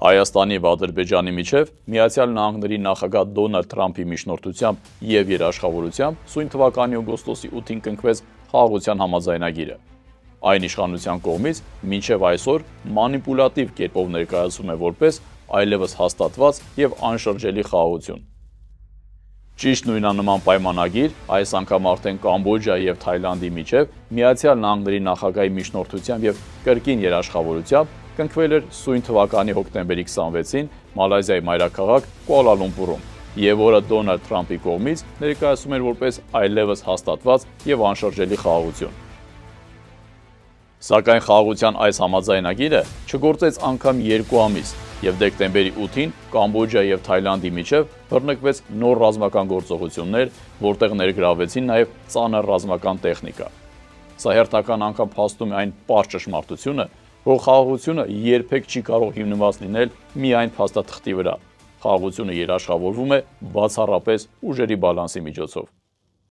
Հայաստանի եւ Ադրբեջանի միջև Միացյալ Նահանգների նախագահ Դոնալդ Թրամփի միջնորդությամբ եւ երաշխավորությամբ սույն թվականի օգոստոսի 8-ին կնքվեց խաղաղության համաձայնագիրը։ Այն իշխանության կողմից մինչև այսօր մանիպուլատիվ կերպով ներկայացում է որպես այլևս հաստատված եւ անշրջելի խաղաղություն։ Ճիշտ նույնանման պայմանագիր այս անգամ արդեն Կամբոջայի եւ Թայլանդի միջև Միացյալ Նահանգների նախագահի միջնորդությամբ եւ կրկին երաշխավորությամբ կնքվել էր սույն թվականի հոկտեմբերի 26-ին Մալայզիայի մայրաքաղաք Կուալա Լումպուրում, եւ որը Դոնալդ Թրամփի կողմից ներկայացում էր որպես այլևս հաստատված եւ անշրջելի խաղաղություն։ Սակայն խաղաղության այս համաձայնագիրը չգործեց անգամ 2 ամիս, եւ դեկտեմբերի 8-ին Կամբոջայի եւ Թայլանդի միջև բռնկվեց նոր ռազմական գործողություններ, որտեղ ներգրավվեցին նաեւ ծանր ռազմական տեխնիկա։ Սա հերթական անգամ փաստում է այն պարզ ճշմարտությունը, որ խաղաղությունը երբեք չի կարող հիմնված լինել միայն փաստաթղթի վրա։ Խաղաղությունը երաշխավորվում է բացառապես ուժերի բալանսի միջոցով։